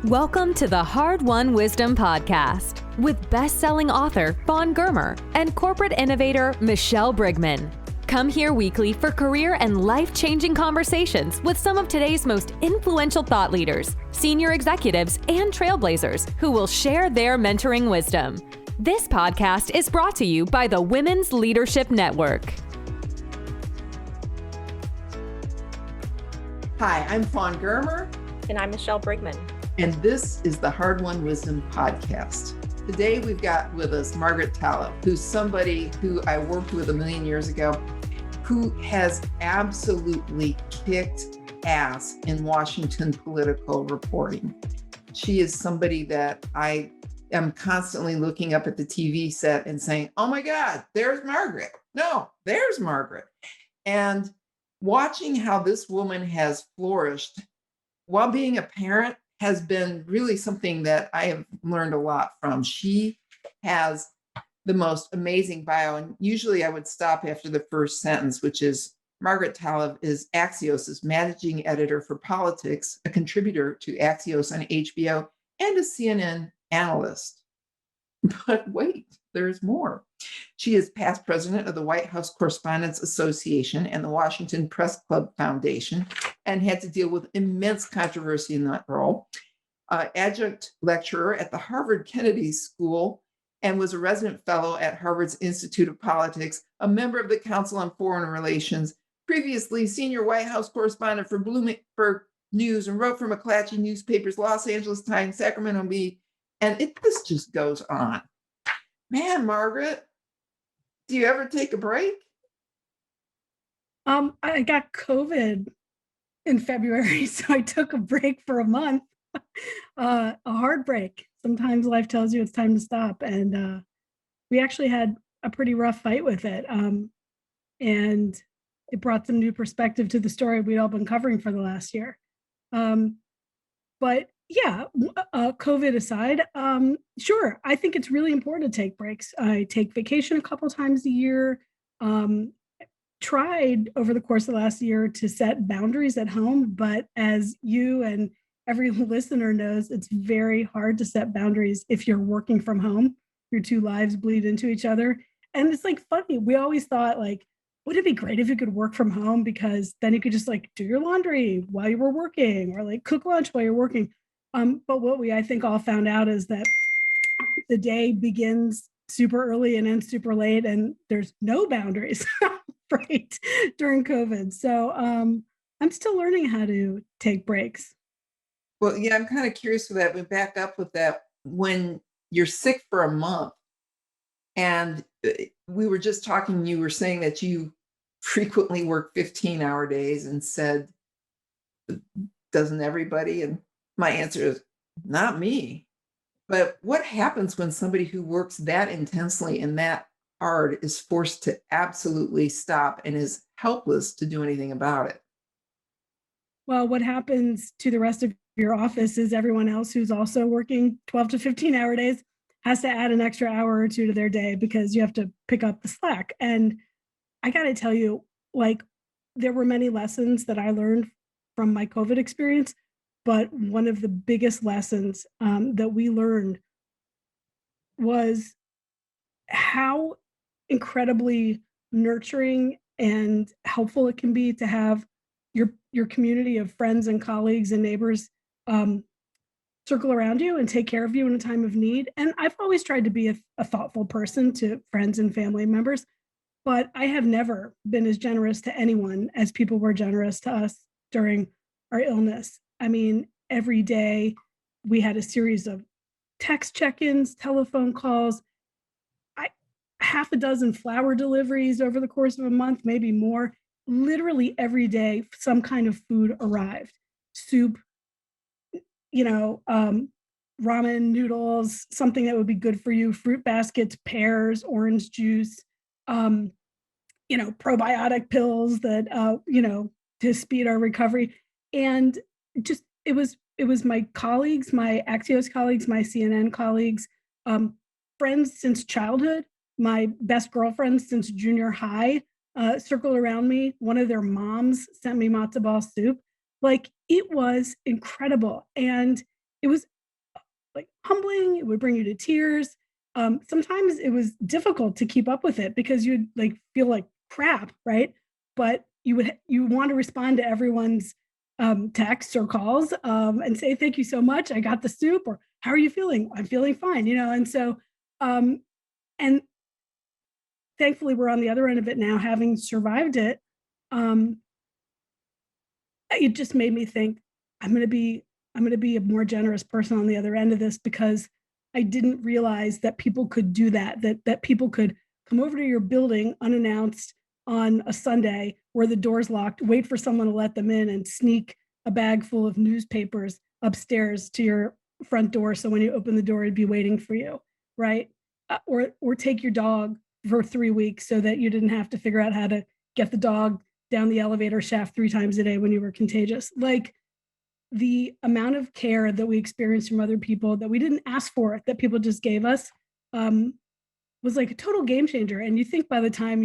Welcome to the Hard-Won Wisdom Podcast with best-selling author Fawn Germer and corporate innovator Michelle Brigman. Come here weekly for career and life-changing conversations with some of today's most influential thought leaders, senior executives, and trailblazers who will share their mentoring wisdom. This podcast is brought to you by the Women's Leadership Network. Hi, I'm Fawn Germer. And I'm Michelle Brigman. And this is the Hard-Won Wisdom Podcast. Today we've got with us Margaret Talev, who's somebody who I worked with a million years ago, who has absolutely kicked ass in Washington political reporting. She is somebody that I am constantly looking up at the TV set and saying, oh my God, there's Margaret. No, there's Margaret. And watching how this woman has flourished while being a parent has been really something that I have learned a lot from. She has the most amazing bio. And usually I would stop after the first sentence, which is Margaret Talev is Axios' managing editor for politics, a contributor to Axios on HBO, and a CNN analyst. But wait, there's more. She is past president of the White House Correspondents Association and the Washington Press Club Foundation, and had to deal with immense controversy in that role. Adjunct lecturer at the Harvard Kennedy School, and was a resident fellow at Harvard's Institute of Politics, a member of the Council on Foreign Relations, previously senior White House correspondent for Bloomberg News, and wrote for McClatchy newspapers, Los Angeles Times, Sacramento Bee, and this just goes on. Man, Margaret, do you ever take a break? I got COVID in February, so I took a break for a month, a hard break. Sometimes life tells you it's time to stop. And we actually had a pretty rough fight with it. And it brought some new perspective to the story we'd all been covering for the last year. But yeah, COVID aside, sure, I think it's really important to take breaks. I take vacation a couple times a year. Tried over the course of the last year to set boundaries at home, but as you and every listener knows, it's very hard to set boundaries if you're working from home. Your two lives bleed into each other. And it's like funny. We always thought, like, wouldn't it be great if you could work from home, because then you could just like do your laundry while you were working, or like cook lunch while you're working. But what we, I think, all found out is that the day begins super early and ends super late, and there's no boundaries, right, during COVID. So I'm still learning how to take breaks. Well, yeah, I'm kind of curious with that. We back up with that. When you're sick for a month, and we were just talking, you were saying that you frequently work 15-hour days, and said, doesn't everybody? And my answer is, not me. But what happens when somebody who works that intensely and that hard is forced to absolutely stop and is helpless to do anything about it? Well, what happens to the rest of your office is everyone else who's also working 12 to 15-hour days has to add an extra hour or two to their day, because you have to pick up the slack. And I got to tell you, like, there were many lessons that I learned from my COVID experience. But one of the biggest lessons that we learned was how incredibly nurturing and helpful it can be to have your community of friends and colleagues and neighbors circle around you and take care of you in a time of need. And I've always tried to be a thoughtful person to friends and family members, but I have never been as generous to anyone as people were generous to us during our illness. I mean, every day we had a series of text check-ins, telephone calls, half a dozen flower deliveries over the course of a month, maybe more. Literally every day, some kind of food arrived. Soup, ramen noodles, something that would be good for you, fruit baskets, pears, orange juice, probiotic pills that, to speed our recovery. And just, it was my colleagues, my Axios colleagues, my CNN colleagues, friends since childhood, my best girlfriends since junior high, circled around me. One of their moms sent me matzo ball soup. Like, it was incredible. And it was like humbling. It would bring you to tears. Sometimes it was difficult to keep up with it because you'd like feel like crap, right? But you want to respond to everyone's texts or calls and say thank you so much. I got the soup, or how are you feeling? I'm feeling fine, And so, and thankfully, we're on the other end of it now, having survived it. It just made me think I'm going to be a more generous person on the other end of this, because I didn't realize that people could do that people could come over to your building unannounced on a Sunday where the door's locked, wait for someone to let them in, and sneak a bag full of newspapers upstairs to your front door. So when you open the door, it'd be waiting for you, right? Or take your dog for 3 weeks so that you didn't have to figure out how to get the dog down the elevator shaft 3 times a day when you were contagious. Like, the amount of care that we experienced from other people that we didn't ask for, that people just gave us, was like a total game changer. And you think by the time,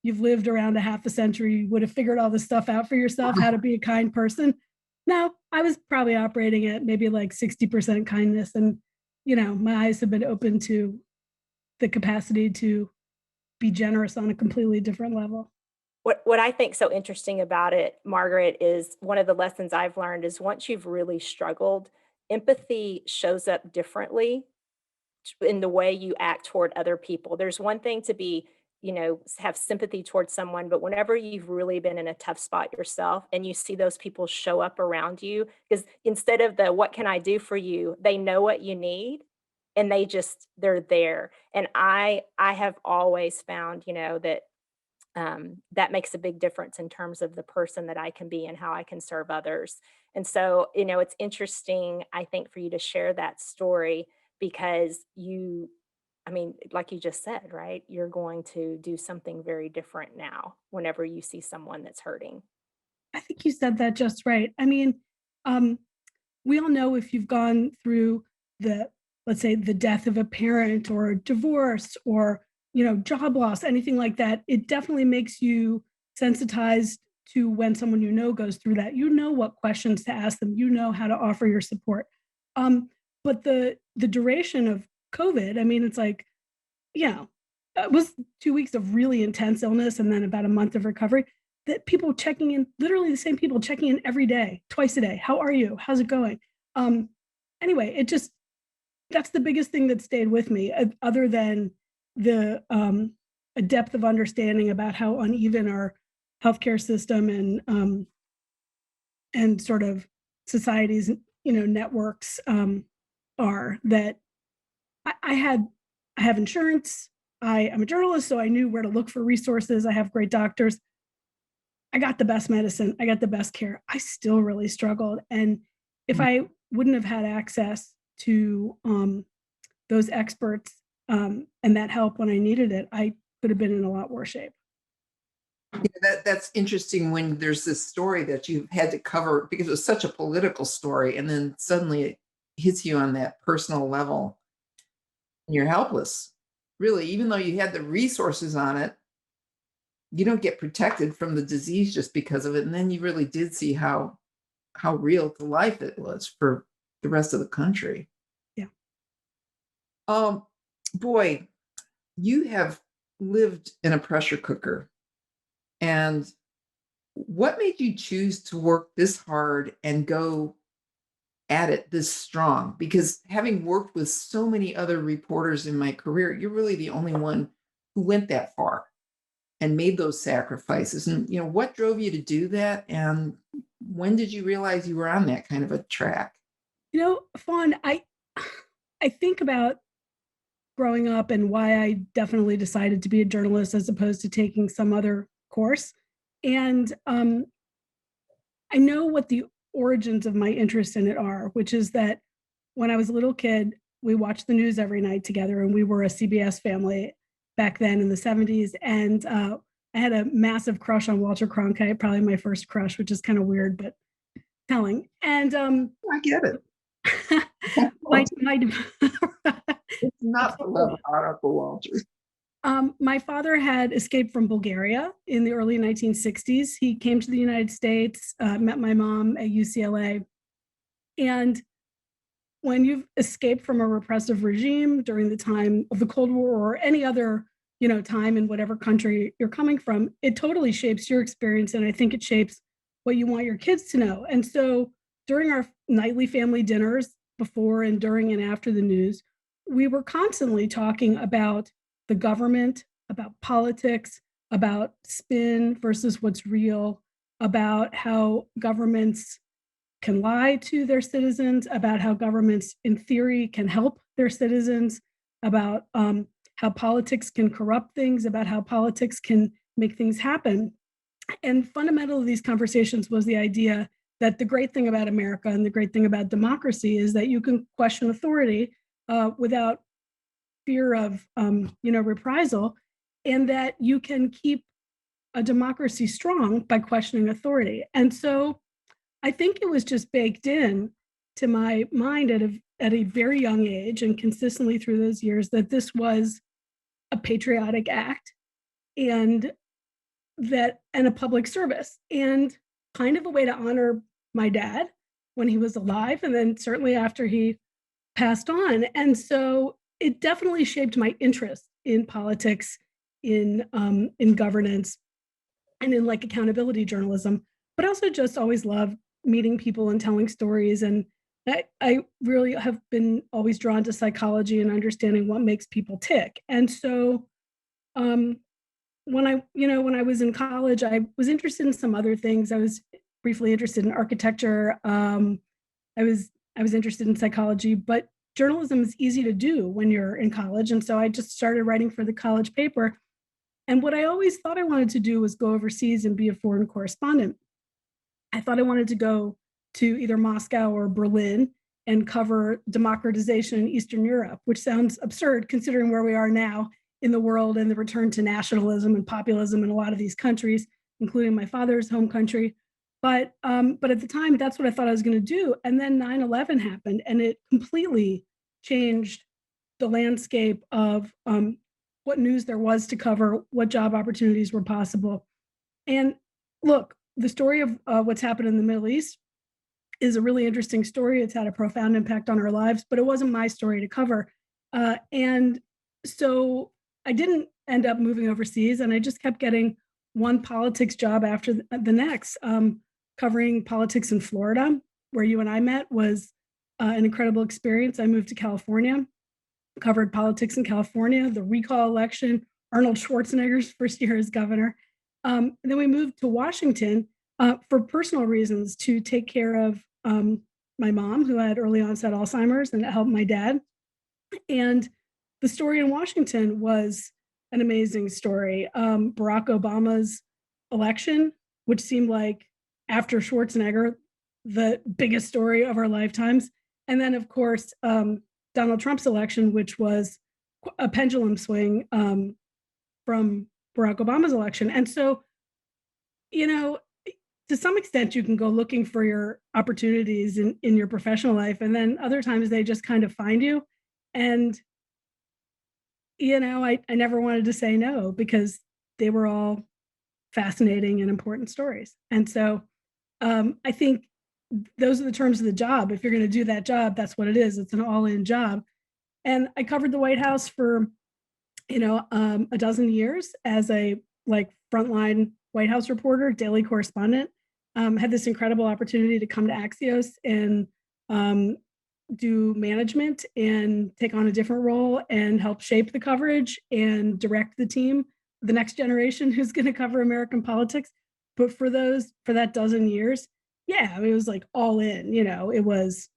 you've lived around a half a century, you would have figured all this stuff out for yourself, how to be a kind person. No, I was probably operating at maybe like 60% kindness. And, my eyes have been open to the capacity to be generous on a completely different level. What I think so interesting about it, Margaret, is one of the lessons I've learned is once you've really struggled, empathy shows up differently in the way you act toward other people. There's one thing to be, have sympathy towards someone, but whenever you've really been in a tough spot yourself and you see those people show up around you, because instead of the what can I do for you, they know what you need and they're there. And I have always found, that that makes a big difference in terms of the person that I can be and how I can serve others. And so, it's interesting, I think, for you to share that story because like you just said, right? You're going to do something very different now whenever you see someone that's hurting. I think you said that just right. Um, we all know if you've gone through let's say, the death of a parent or divorce or, job loss, anything like that, it definitely makes you sensitized to when someone goes through that. You know what questions to ask them. You know how to offer your support. But the duration of COVID, it's like, it was 2 weeks of really intense illness and then about a month of recovery. That people checking in, literally the same people checking in every day, twice a day. How are you? How's it going? Anyway, that's the biggest thing that stayed with me, other than a depth of understanding about how uneven our healthcare system and sort of society's networks are. That I have insurance. I am a journalist, so I knew where to look for resources. I have great doctors. I got the best medicine. I got the best care. I still really struggled, and if I wouldn't have had access to those experts and that help when I needed it, I could have been in a lot worse shape. That's interesting when there's this story that you've had to cover because it was such a political story, and then suddenly it hits you on that personal level and you're helpless. Really, even though you had the resources on it, you don't get protected from the disease just because of it. And then you really did see how real to life it was for the rest of the country. Yeah. Boy, you have lived in a pressure cooker. And what made you choose to work this hard and go at it this strong? Because having worked with so many other reporters in my career, you're really the only one who went that far and made those sacrifices. And, what drove you to do that? And when did you realize you were on that kind of a track? Fawn, I think about growing up and why I definitely decided to be a journalist as opposed to taking some other course. And I know what the origins of my interest in it are, which is that when I was a little kid, we watched the news every night together, and we were a CBS family back then in the 70s. And I had a massive crush on Walter Cronkite, probably my first crush, which is kind of weird, but telling. And I get it. It's not the love of Uncle Walter. My father had escaped from Bulgaria in the early 1960s. He came to the United States, met my mom at UCLA. And when you've escaped from a repressive regime during the time of the Cold War or any other, time in whatever country you're coming from, it totally shapes your experience. And I think it shapes what you want your kids to know. And so during our nightly family dinners, before and during and after the news, we were constantly talking about the government, about politics, about spin versus what's real, about how governments can lie to their citizens, about how governments, in theory, can help their citizens, about how politics can corrupt things, about how politics can make things happen. And fundamental to these conversations was the idea that the great thing about America and the great thing about democracy is that you can question authority without fear of, reprisal, and that you can keep a democracy strong by questioning authority. And so I think it was just baked in to my mind at a very young age and consistently through those years that this was a patriotic act and a public service and kind of a way to honor my dad when he was alive, and then certainly after he passed on. And so it definitely shaped my interest in politics, in governance, and in accountability journalism. But also just always loved meeting people and telling stories. And I really have been always drawn to psychology and understanding what makes people tick. And so when I was in college, I was interested in some other things. I was briefly interested in architecture. I was interested in psychology, but journalism is easy to do when you're in college. And so I just started writing for the college paper. And what I always thought I wanted to do was go overseas and be a foreign correspondent. I thought I wanted to go to either Moscow or Berlin and cover democratization in Eastern Europe, which sounds absurd considering where we are now in the world and the return to nationalism and populism in a lot of these countries, including my father's home country. But at the time, that's what I thought I was going to do. And then 9/11 happened, and it completely changed the landscape of what news there was to cover, what job opportunities were possible. And look, the story of what's happened in the Middle East is a really interesting story. It's had a profound impact on our lives, but it wasn't my story to cover. And so I didn't end up moving overseas, and I just kept getting one politics job after the next. Covering politics in Florida, where you and I met, was an incredible experience. I moved to California, covered politics in California, the recall election, Arnold Schwarzenegger's first year as governor. And then we moved to Washington for personal reasons to take care of my mom, who had early onset Alzheimer's, and it helped my dad. And the story in Washington was an amazing story. Barack Obama's election, which seemed like, after Schwarzenegger, the biggest story of our lifetimes. And then, of course, Donald Trump's election, which was a pendulum swing from Barack Obama's election. And so, to some extent, you can go looking for your opportunities in your professional life. And then other times they just kind of find you. And, I never wanted to say no because they were all fascinating and important stories. And so I think those are the terms of the job. If you're going to do that job, that's what it is. It's an all-in job. And I covered the White House for, a dozen years as a frontline White House reporter, daily correspondent. Had this incredible opportunity to come to Axios and do management and take on a different role and help shape the coverage and direct the team, the next generation who's going to cover American politics. But for that dozen years, it was all in. It was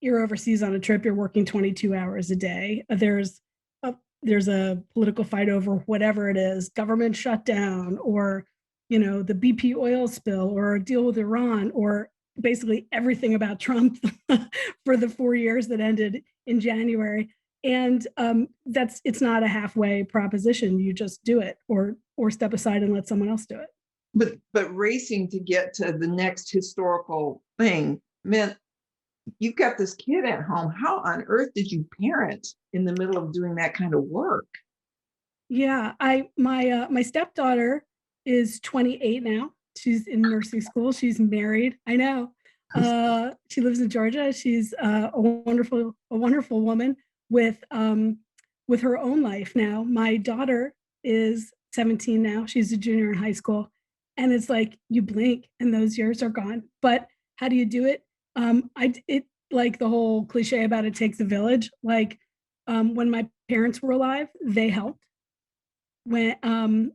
you're overseas on a trip, you're working 22 hours a day. There's a political fight over whatever it is, government shutdown, or the BP oil spill, or a deal with Iran, or basically everything about Trump for the 4 years that ended in January. And it's not a halfway proposition. You just do it, or step aside and let someone else do it. But racing to get to the next historical thing meant you've got this kid at home. How on earth did you parent in the middle of doing that kind of work? Yeah, my stepdaughter is 28 now. She's in nursing school. She's married. I know. She lives in Georgia. She's a wonderful woman with her own life now. My daughter is 17 now. She's a junior in high school, and it's like you blink and those years are gone. But how do you do it? It like the whole cliche about it takes a village. Like when my parents were alive, they helped. When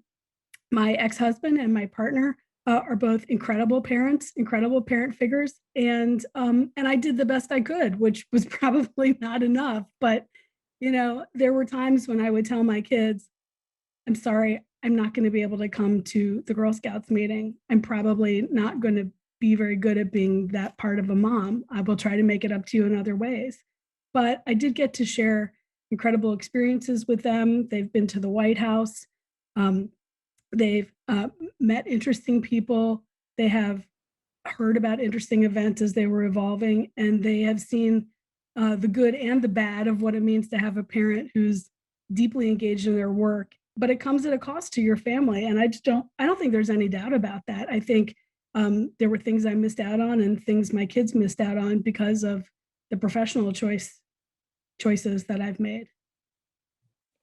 my ex-husband and my partner are both incredible parents, incredible parent figures, and I did the best I could, which was probably not enough. But there were times when I would tell my kids, "I'm sorry, I'm not going to be able to come to the Girl Scouts meeting. I'm probably not going to be very good at being that part of a mom. I will try to make it up to you in other ways." But I did get to share incredible experiences with them. They've been to the White House. Um, They've met interesting people. They have heard about interesting events as they were evolving, and they have seen the good and the bad of what it means to have a parent who's deeply engaged in their work. But it comes at a cost to your family, and I don't think there's any doubt about that. I think there were things I missed out on and things my kids missed out on because of the professional choices that I've made.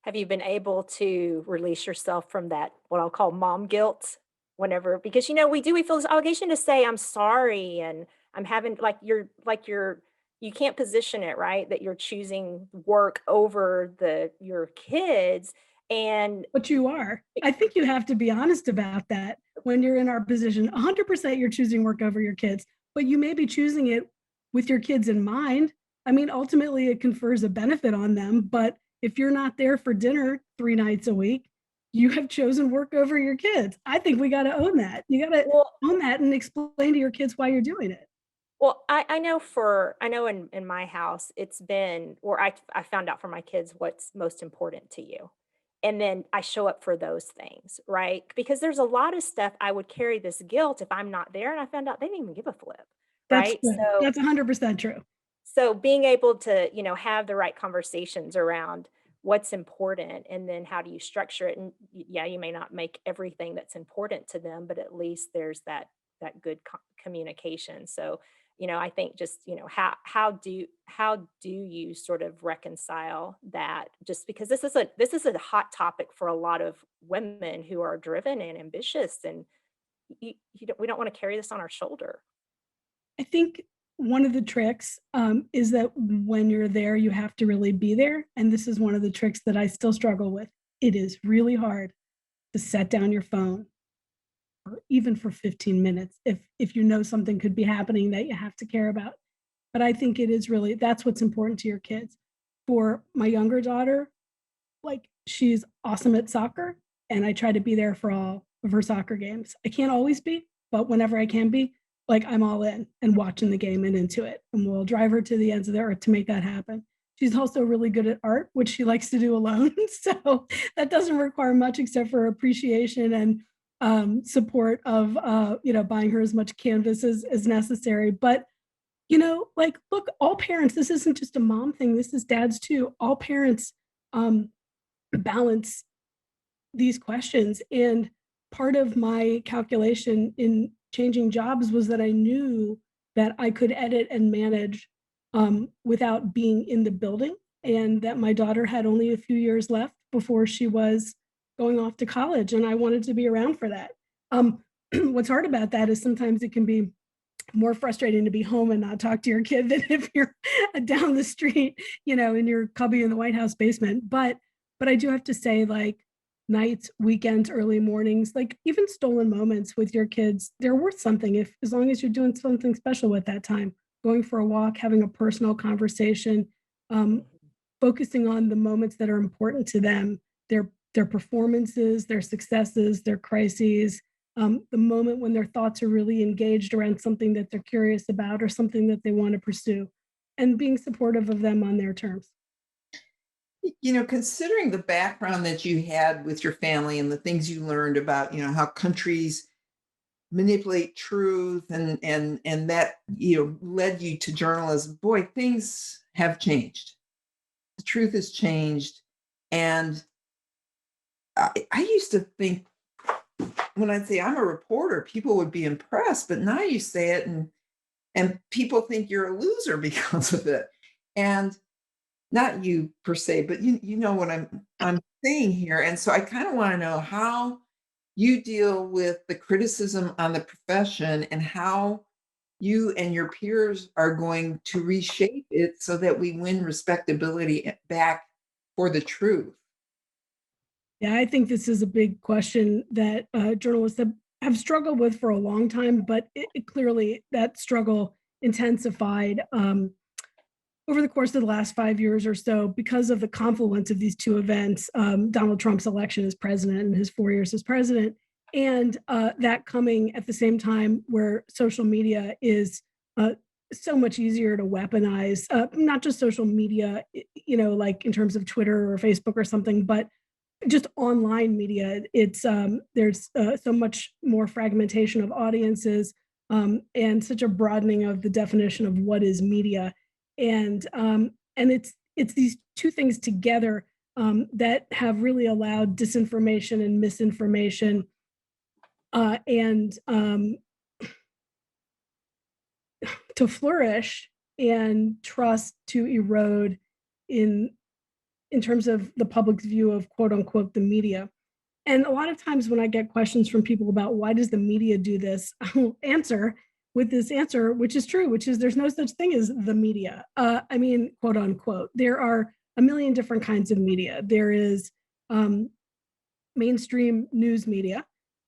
Have you been able to release yourself from that, what I'll call mom guilt, whenever, because we feel this obligation to say I'm sorry, and I'm having, you can't position it right that you're choosing work over your kids. And But you are. I think you have to be honest about that when you're in our position. 100% you're choosing work over your kids, but you may be choosing it with your kids in mind. I mean, ultimately, it confers a benefit on them, but if you're not there for dinner 3 nights a week, you have chosen work over your kids. I think we got to own that. You got to well, own that and explain to your kids why you're doing it. I know in my house, it's been, or I found out for my kids what's most important to you. And then I show up for those things, right? Because there's a lot of stuff I would carry this guilt if I'm not there. And I found out they didn't even give a flip, That's right? true. That's 100% true. So being able to, have the right conversations around what's important, and then how do you structure it? And yeah, you may not make everything that's important to them, but at least there's that good communication. So, I think just, how do you sort of reconcile that? Just because this is a hot topic for a lot of women who are driven and ambitious, and we don't want to carry this on our shoulder. I think one of the tricks is that when you're there, you have to really be there. And this is one of the tricks that I still struggle with. It is really hard to set down your phone, or even for 15 minutes, if you know something could be happening that you have to care about. But I think it is really, that's what's important to your kids. For my younger daughter, like, she's awesome at soccer, and I try to be there for all of her soccer games. I can't always be, but whenever I can be, like, I'm all in and watching the game and into it, and we'll drive her to the ends of the earth to make that happen. She's also really good at art, which she likes to do alone. So that doesn't require much except for appreciation and support of buying her as much canvas as necessary. But like, look, all parents, this isn't just a mom thing, this is dads too. All parents balance these questions. And part of my calculation in changing jobs was that I knew that I could edit and manage without being in the building, and that my daughter had only a few years left before she was going off to college, and I wanted to be around for that. What's hard about that is sometimes it can be more frustrating to be home and not talk to your kid than if you're down the street, in your cubby in the White House basement. But I do have to say, like, nights, weekends, early mornings, like, even stolen moments with your kids, they're worth something, if as long as you're doing something special with that time. Going for a walk, having a personal conversation, um, focusing on the moments that are important to them, their performances, their successes, their crises, the moment when their thoughts are really engaged around something that they're curious about or something that they want to pursue, and being supportive of them on their terms. Considering the background that you had with your family and the things you learned about, how countries manipulate truth and that, led you to journalism, boy, things have changed. The truth has changed. And I used to think, when I'd say I'm a reporter, people would be impressed, but now you say it and And people think you're a loser because of it. And not you per se, but you know what I'm saying here. And so I kind of want to know how you deal with the criticism on the profession and how you and your peers are going to reshape it so that we win respectability back for the truth. Yeah, I think this is a big question that journalists have struggled with for a long time, but clearly that struggle intensified over the course of the last 5 years or so because of the confluence of these two events, Donald Trump's election as president and his 4 years as president, and that coming at the same time where social media is so much easier to weaponize, not just social media, like in terms of Twitter or Facebook or something, but just online media. It's there's so much more fragmentation of audiences, and such a broadening of the definition of what is media, and it's these two things together that have really allowed disinformation and misinformation and to flourish and trust to erode in terms of the public's view of quote unquote the media. And a lot of times when I get questions from people about why does the media do this, I will answer with this answer, which is true, which is there's no such thing as the media. I mean, quote unquote. There are a million different kinds of media. There is mainstream news media.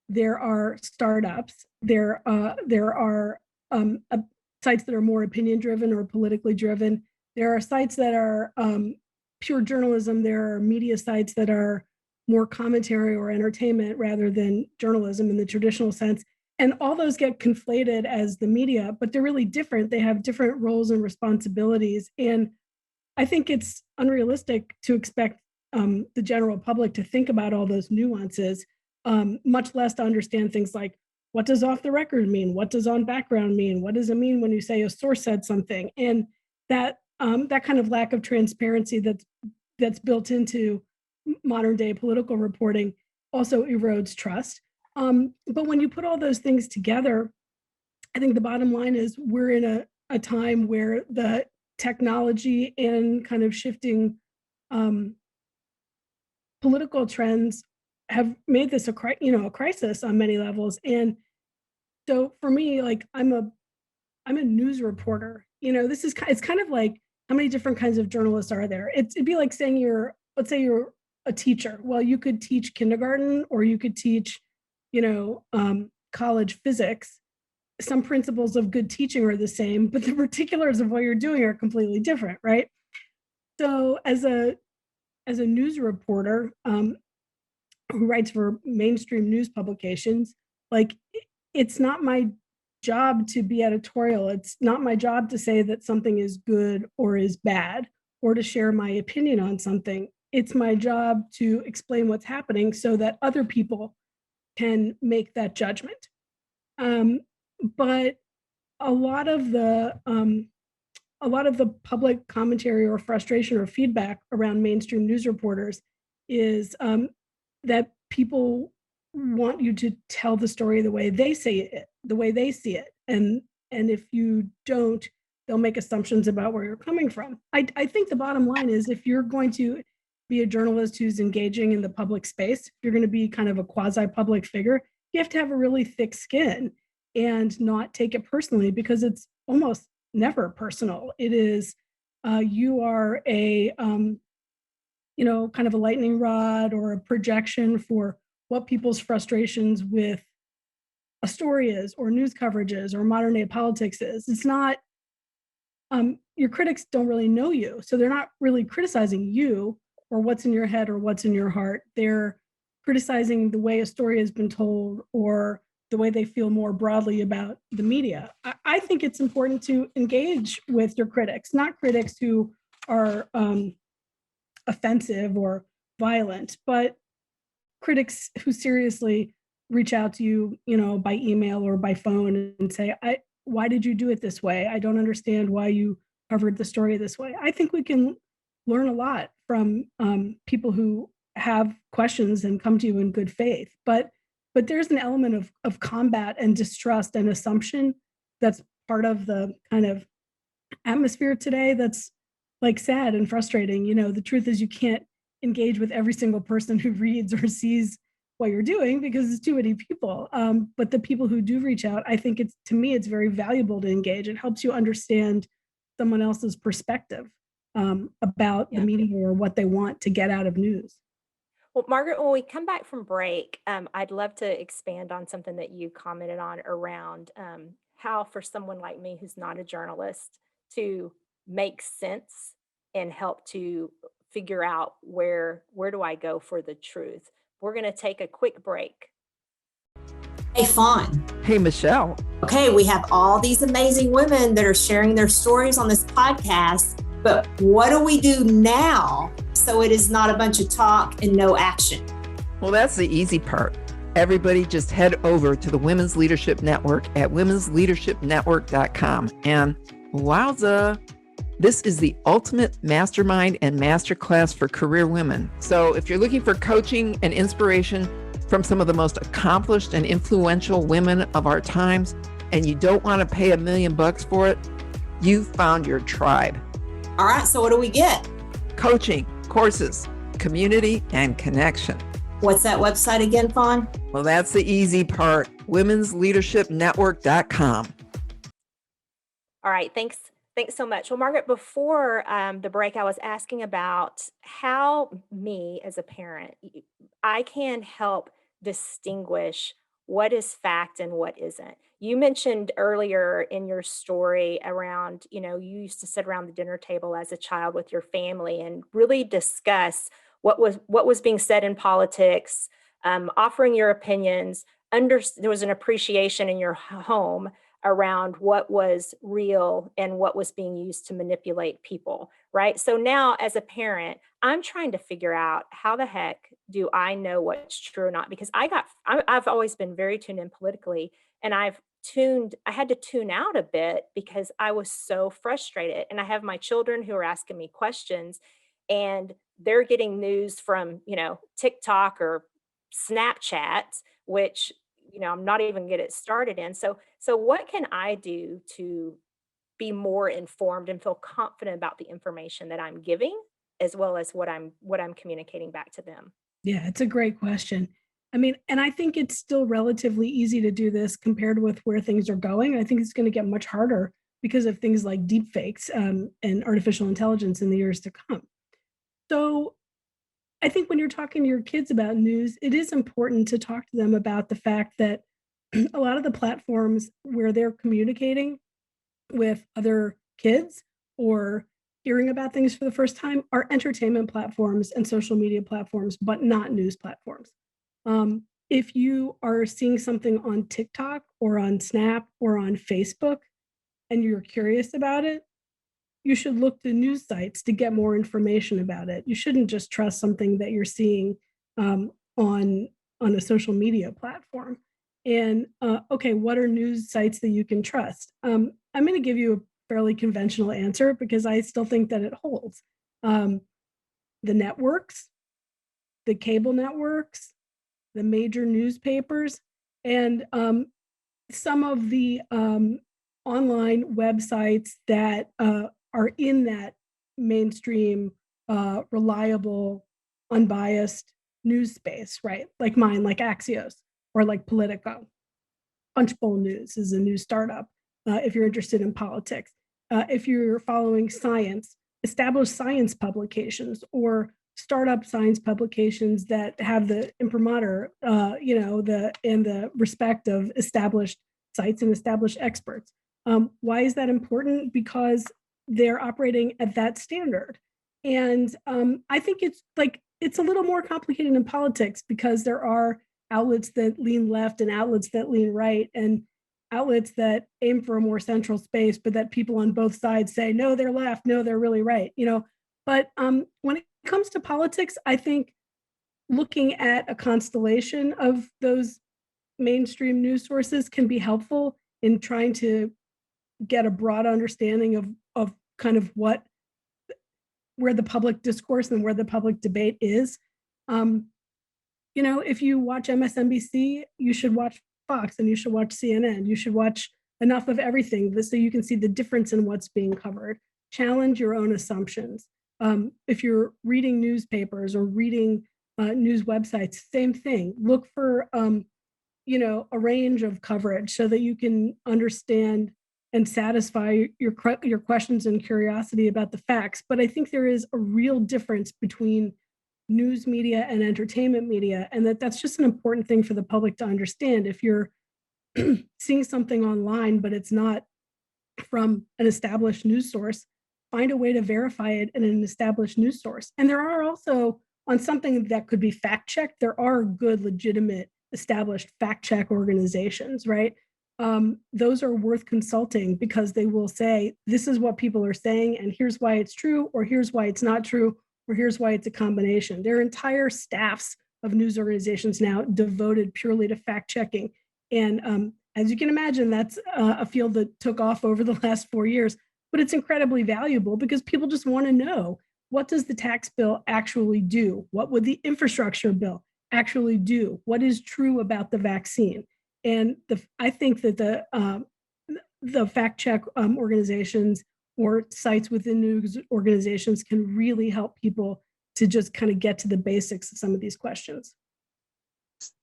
There are startups. There are sites that are more opinion driven or politically driven. There are sites that are pure journalism. There are media sites that are more commentary or entertainment rather than journalism in the traditional sense. And all those get conflated as the media, but they're really different. They have different roles and responsibilities. And I think it's unrealistic to expect the general public to think about all those nuances, much less to understand things like what does off the record mean? What does on background mean? What does it mean when you say a source said something? And that kind of lack of transparency that's built into modern day political reporting also erodes trust. But when you put all those things together, I think the bottom line is we're in a time where the technology and kind of shifting political trends have made this a crisis on many levels. And so for me, like I'm a news reporter. It's kind of like how many different kinds of journalists are there? It'd be like saying let's say you're a teacher. Well, you could teach kindergarten or you could teach, college physics. Some principles of good teaching are the same, but the particulars of what you're doing are completely different, right? So as a news reporter who writes for mainstream news publications, like it's not my job to be editorial. It's not my job to say that something is good or is bad or to share my opinion on something. It's my job to explain what's happening so that other people can make that judgment. But a lot of the public commentary or frustration or feedback around mainstream news reporters is that people want you to tell the story the way they say it, the way they see it, and if you don't, they'll make assumptions about where you're coming from. I think the bottom line is if you're going to be a journalist who's engaging in the public space, if you're going to be kind of a quasi-public figure, you have to have a really thick skin and not take it personally because it's almost never personal. It is you are a kind of a lightning rod or a projection for what people's frustrations with a story is or news coverage is or modern day politics is. It's not your critics don't really know you, so they're not really criticizing you or what's in your head or what's in your heart. They're criticizing the way a story has been told or the way they feel more broadly about the media. I think it's important to engage with your critics, not critics who are offensive or violent, but critics who seriously reach out to you, by email or by phone and say, why did you do it this way? I don't understand why you covered the story this way. I think we can learn a lot from people who have questions and come to you in good faith. But there's an element of combat and distrust and assumption that's part of the kind of atmosphere today that's like sad and frustrating. The truth is you can't engage with every single person who reads or sees what you're doing because it's too many people. But the people who do reach out, I think to me, it's very valuable to engage. It helps you understand someone else's perspective about the media or what they want to get out of news. Well, Margaret, when we come back from break, I'd love to expand on something that you commented on around how for someone like me who's not a journalist to make sense and help to figure out where do I go for the truth. We're going to take a quick break. Hey, Fawn. Hey, Michelle. Okay, we have all these amazing women that are sharing their stories on this podcast, but what do we do now so it is not a bunch of talk and no action? Well, that's the easy part. Everybody just head over to the Women's Leadership Network at womensleadershipnetwork.com. And wowza, this is the ultimate mastermind and masterclass for career women. So if you're looking for coaching and inspiration from some of the most accomplished and influential women of our times, and you don't want to pay $1 million for it, you found your tribe. All right, so what do we get? Coaching, courses, community, and connection. What's that website again, Fawn? Well, that's the easy part. womensleadershipnetwork.com. All right, thanks so much. Well, Margaret, before the break, I was asking about how me as a parent, I can help distinguish what is fact and what isn't. You mentioned earlier in your story around, you used to sit around the dinner table as a child with your family and really discuss what was being said in politics, offering your opinions. There was an appreciation in your home around what was real and what was being used to manipulate people, right? So now as a parent, I'm trying to figure out how the heck do I know what's true or not? Because I've always been very tuned in politically, and I had to tune out a bit because I was so frustrated. And I have my children who are asking me questions, and they're getting news from, TikTok or Snapchat, which I'm not even get it started in. So what can I do to be more informed and feel confident about the information that I'm giving, as well as what I'm communicating back to them? Yeah, it's a great question. I mean, and I think it's still relatively easy to do this compared with where things are going. I think it's going to get much harder because of things like deep fakes and artificial intelligence in the years to come. So I think when you're talking to your kids about news, it is important to talk to them about the fact that a lot of the platforms where they're communicating with other kids or hearing about things for the first time are entertainment platforms and social media platforms, but not news platforms. If you are seeing something on TikTok or on Snap or on Facebook and you're curious about it, you should look to news sites to get more information about it. You shouldn't just trust something that you're seeing on a social media platform. And okay, what are news sites that you can trust? I'm going to give you a fairly conventional answer because I still think that it holds. The networks, the cable networks, the major newspapers, and some of the online websites that are in that mainstream, reliable, unbiased news space, right? Like mine, like Axios, or like Politico. Punchbowl News is a new startup if you're interested in politics. If you're following science, established science publications or startup science publications that have the imprimatur, and the respect of established sites and established experts. Why is that important? Because they're operating at that standard. And I think it's a little more complicated in politics because there are outlets that lean left and outlets that lean right and outlets that aim for a more central space, but that people on both sides say, no, they're left, no, they're really right. But when it comes to politics, I think looking at a constellation of those mainstream news sources can be helpful in trying to get a broad understanding of kind of where the public discourse and where the public debate is. If you watch MSNBC, you should watch Fox and you should watch CNN. You should watch enough of everything so you can see the difference in what's being covered. Challenge your own assumptions. If you're reading newspapers or reading news websites, same thing. Look for a range of coverage so that you can understand and satisfy your questions and curiosity about the facts. But I think there is a real difference between news media and entertainment media, and that's just an important thing for the public to understand. If you're seeing something online, but it's not from an established news source, find a way to verify it in an established news source. And there are also, on something that could be fact checked, there are good, legitimate, established fact check organizations, right? Those are worth consulting because they will say, this is what people are saying, and here's why it's true, or here's why it's not true, or here's why it's a combination. There are entire staffs of news organizations now devoted purely to fact checking. And as you can imagine, that's a field that took off over the last 4 years, but it's incredibly valuable because people just want to know, what does the tax bill actually do? What would the infrastructure bill actually do? What is true about the vaccine? And I think that the fact check organizations or sites within news organizations can really help people to just kind of get to the basics of some of these questions.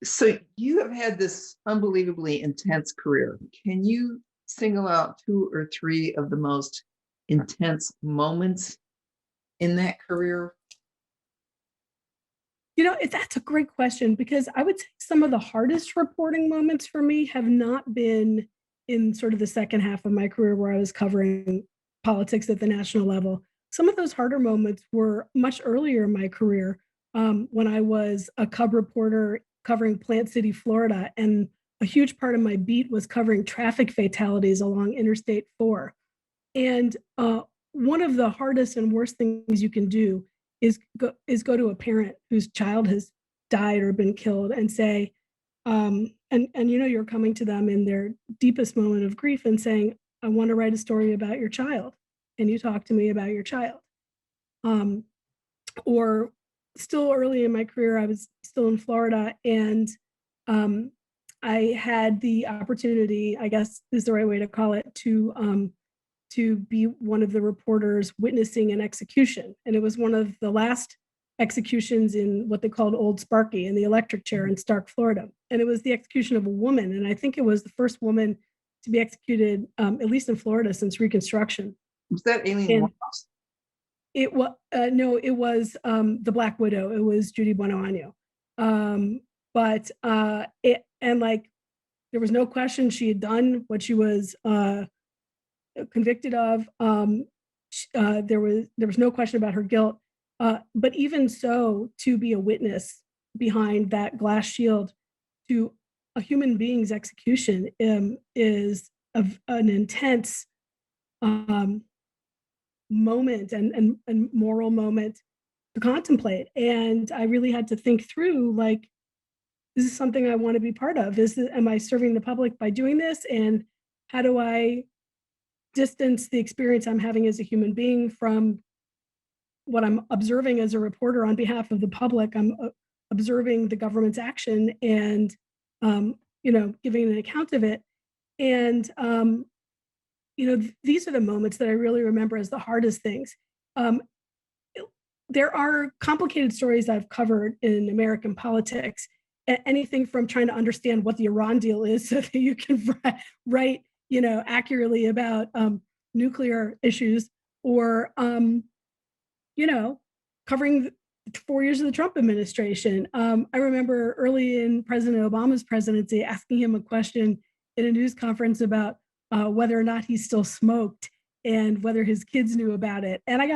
So you have had this unbelievably intense career. Can you single out 2 or 3 of the most intense moments in that career? That's a great question, because I would say some of the hardest reporting moments for me have not been in sort of the second half of my career where I was covering politics at the national level. Some of those harder moments were much earlier in my career, when I was a cub reporter covering Plant City, Florida, and a huge part of my beat was covering traffic fatalities along Interstate 4. And one of the hardest and worst things you can do is go to a parent whose child has died or been killed and say, you're coming to them in their deepest moment of grief and saying, I want to write a story about your child. Can you talk to me about your child? Or still early in my career, I was still in Florida, and I had the opportunity, I guess is the right way to call it, to be one of the reporters witnessing an execution. And it was one of the last executions in what they called Old Sparky, in the electric chair in Stark, Florida. And it was the execution of a woman. And I think it was the first woman to be executed, at least in Florida, since Reconstruction. Was that Aileen Wuornos? It was no, it was the Black Widow. It was Judy Bueno Año. There was no question she had done what she was convicted of. There was no question about her guilt. But even so, to be a witness behind that glass shield to a human being's execution is an intense moment and moral moment to contemplate. And I really had to think through, like, is this something I want to be part of? Am I serving the public by doing this? And how do I distance the experience I'm having as a human being from what I'm observing as a reporter on behalf of the public? I'm observing the government's action and, giving an account of it. And, these are the moments that I really remember as the hardest things. There are complicated stories I've covered in American politics, anything from trying to understand what the Iran deal is so that you can write, accurately about nuclear issues, or, covering 4 years of the Trump administration. I remember early in President Obama's presidency asking him a question in a news conference about whether or not he still smoked and whether his kids knew about it. And I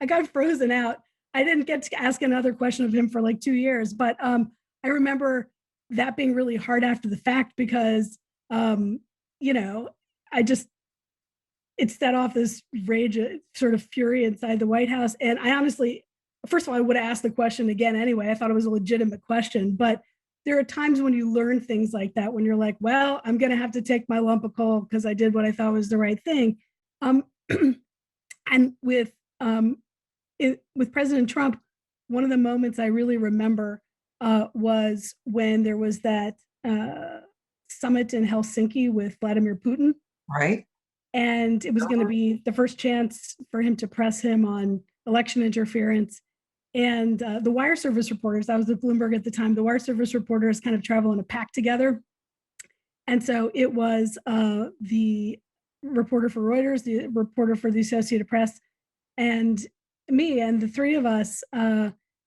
got frozen out. I didn't get to ask another question of him for like 2 years, but I remember that being really hard after the fact because, it set off this rage, sort of fury inside the White House. And I honestly, first of all, I would have asked the question again anyway. I thought it was a legitimate question, but there are times when you learn things like that, when you're like, well, I'm going to have to take my lump of coal because I did what I thought was the right thing. And with President Trump, one of the moments I really remember was when there was that summit in Helsinki with Vladimir Putin. Right. And it was going to be the first chance for him to press him on election interference. And the wire service reporters, I was at Bloomberg at the time, the wire service reporters kind of travel in a pack together. And so it was the reporter for Reuters, the reporter for the Associated Press, and me, and the three of us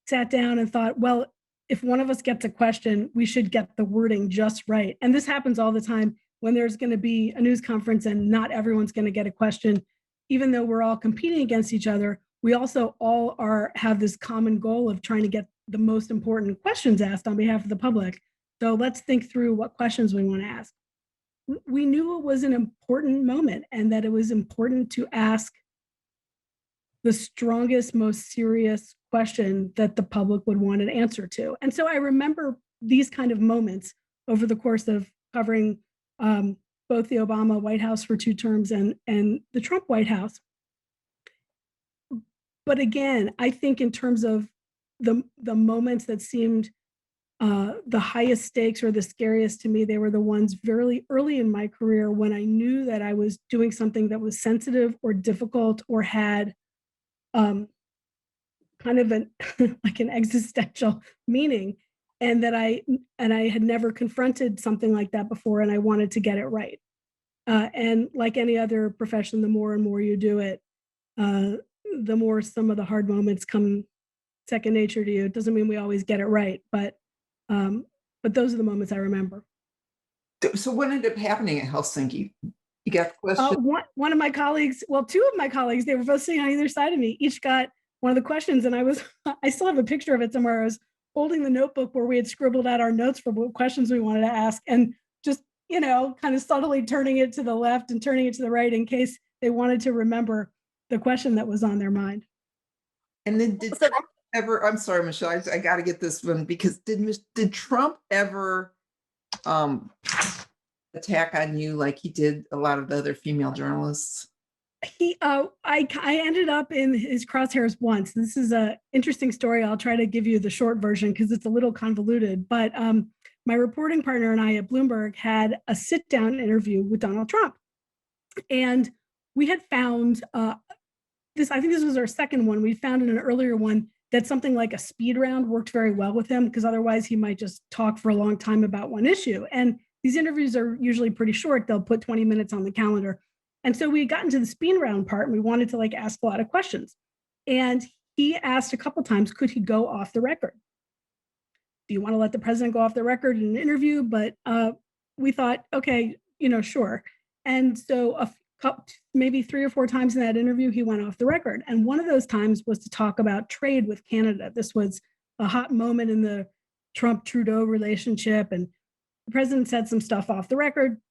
sat down and thought, well, if one of us gets a question, we should get the wording just right. And this happens all the time when there's going to be a news conference and not everyone's going to get a question. Even though we're all competing against each other, we also all have this common goal of trying to get the most important questions asked on behalf of the public. So let's think through what questions we want to ask. We knew it was an important moment and that it was important to ask the strongest, most serious question that the public would want an answer to. And so I remember these kind of moments over the course of covering both the Obama White House for 2 terms and the Trump White House. But again, I think in terms of the moments that seemed the highest stakes or the scariest to me, they were the ones very early in my career when I knew that I was doing something that was sensitive or difficult or had kind of like an existential meaning, and that I had never confronted something like that before, and I wanted to get it right. And like any other profession, the more and more you do it, the more some of the hard moments come second nature to you. It doesn't mean we always get it right, but those are the moments I remember. So what ended up happening at Helsinki? You got the question? One of my colleagues, well, 2 of my colleagues, they were both sitting on either side of me, each got one of the questions. And I still have a picture of it somewhere. I was holding the notebook where we had scribbled out our notes for what questions we wanted to ask, and just, kind of subtly turning it to the left and turning it to the right in case they wanted to remember the question that was on their mind. And then did Trump ever, I'm sorry, Michelle, I got to get this one, because did Trump ever attack on you like he did a lot of the other female journalists? I ended up in his crosshairs once. This is an interesting story. I'll try to give you the short version because it's a little convoluted. But my reporting partner and I at Bloomberg had a sit-down interview with Donald Trump, and we had found this. I think this was our second one. We found in an earlier one that something like a speed round worked very well with him, because otherwise he might just talk for a long time about one issue. And these interviews are usually pretty short. They'll put 20 minutes on the calendar. And so we got into the speed round part, and we wanted to ask a lot of questions. And he asked a couple times, could he go off the record? Do you want to let the president go off the record in an interview? But we thought, okay, sure. And so maybe 3 or 4 times in that interview, he went off the record. And one of those times was to talk about trade with Canada. This was a hot moment in the Trump-Trudeau relationship. And the president said some stuff off the record.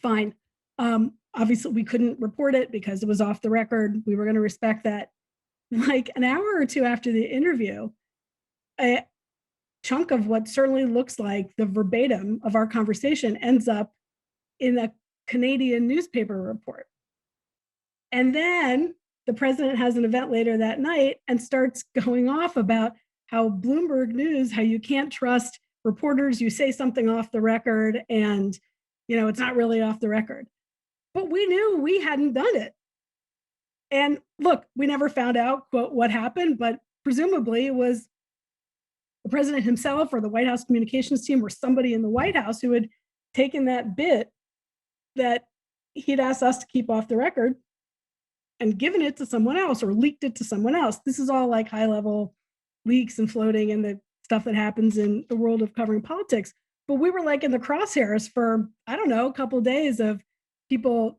Fine. Obviously, we couldn't report it because it was off the record. We were going to respect that. Like an hour or 2 after the interview, a chunk of what certainly looks like the verbatim of our conversation ends up in a Canadian newspaper report. And then the president has an event later that night and starts going off about how Bloomberg News, how you can't trust reporters, you say something off the record and, it's not really off the record. But we knew we hadn't done it. And look, we never found out, quote, what happened, but presumably it was the president himself or the White House communications team or somebody in the White House who had taken that bit that he'd asked us to keep off the record and given it to someone else or leaked it to someone else. This is all like high-level leaks and floating and the stuff that happens in the world of covering politics. But we were in the crosshairs for, I don't know, a couple of days of people,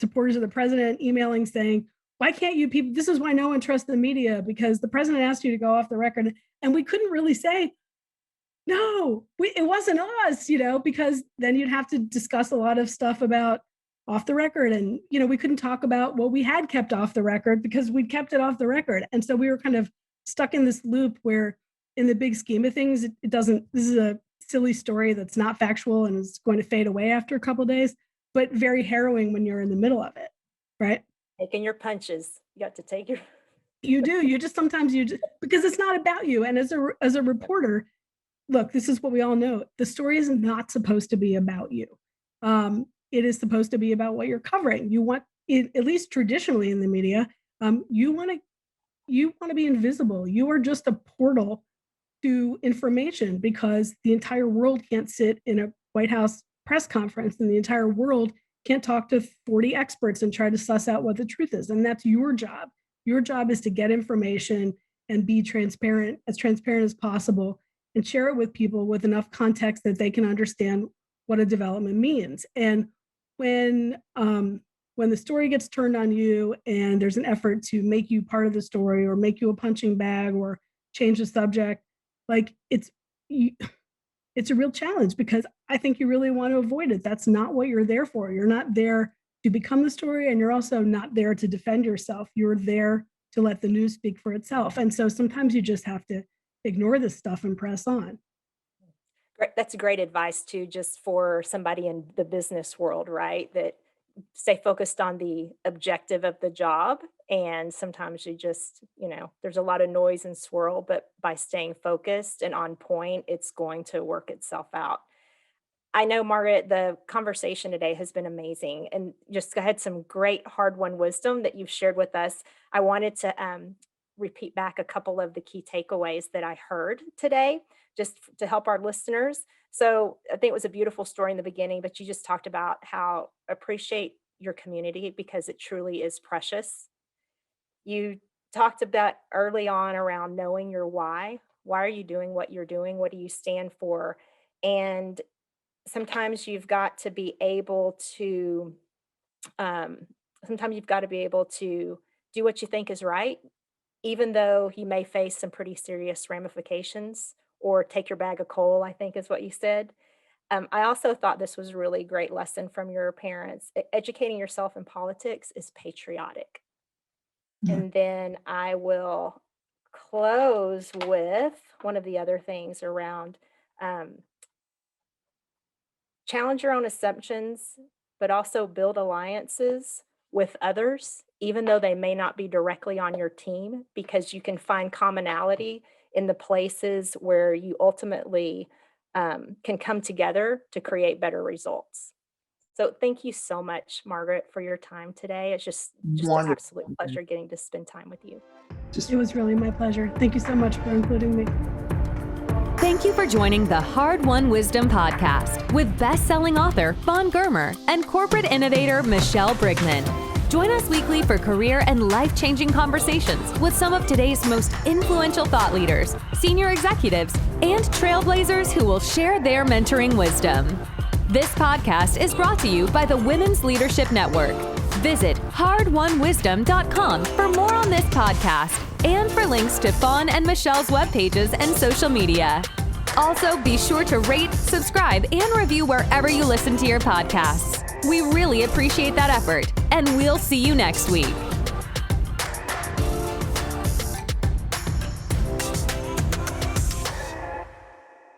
supporters of the president emailing saying, why can't you people, this is why no one trusts the media, because the president asked you to go off the record. And we couldn't really say, no, it wasn't us, because then you'd have to discuss a lot of stuff about off the record. And, we couldn't talk about what we had kept off the record because we'd kept it off the record. And so we were kind of stuck in this loop where in the big scheme of things, it doesn't, this is a silly story that's not factual and is going to fade away after a couple of days, but very harrowing when you're in the middle of it, right? Taking your punches. You got to take your... You do. You just sometimes because it's not about you. And as a reporter, look, this is what we all know. The story is not supposed to be about you. It is supposed to be about what you're covering. You want, at least traditionally in the media, you want to be invisible. You are just a portal to information, because the entire world can't sit in a White House press conference, and the entire world can't talk to 40 experts and try to suss out what the truth is. And that's your job. Your job is to get information and be transparent as possible, and share it with people with enough context that they can understand what a development means. And when the story gets turned on you and there's an effort to make you part of the story, or make you a punching bag, or change the subject, like it's a real challenge, because I think you really want to avoid it. That's not what you're there for. You're not there to become the story, and you're also not there to defend yourself. You're there to let the news speak for itself. And so sometimes you just have to ignore this stuff and press on. That's great advice too, just for somebody in the business world, right? That stay focused on the objective of the job. And sometimes you just, there's a lot of noise and swirl, but by staying focused and on point, it's going to work itself out. I know, Margaret, the conversation today has been amazing, and just had some great hard-won wisdom that you've shared with us. I wanted to repeat back a couple of the key takeaways that I heard today, just to help our listeners. So I think it was a beautiful story in the beginning, but you just talked about how appreciate your community, because it truly is precious. You talked about early on around knowing your why. Why are you doing what you're doing? What do you stand for? And sometimes you've got to be able to, do what you think is right, even though you may face some pretty serious ramifications, or take your bag of coal, I think is what you said. I also thought this was a really great lesson from your parents. Educating yourself in politics is patriotic. And then I will close with one of the other things around challenge your own assumptions, but also build alliances with others, even though they may not be directly on your team, because you can find commonality in the places where you ultimately can come together to create better results. So thank you so much, Margaret, for your time today. It's just an absolute pleasure getting to spend time with you. It was really my pleasure. Thank you so much for including me. Thank you for joining the Hard-Won Wisdom podcast with best-selling author Fawn Germer and corporate innovator Michelle Brigman. Join us weekly for career and life-changing conversations with some of today's most influential thought leaders, senior executives, and trailblazers who will share their mentoring wisdom. This podcast is brought to you by the Women's Leadership Network. Visit hardwonwisdom.com for more on this podcast and for links to Fawn and Michelle's web pages and social media. Also, be sure to rate, subscribe, and review wherever you listen to your podcasts. We really appreciate that effort, and we'll see you next week.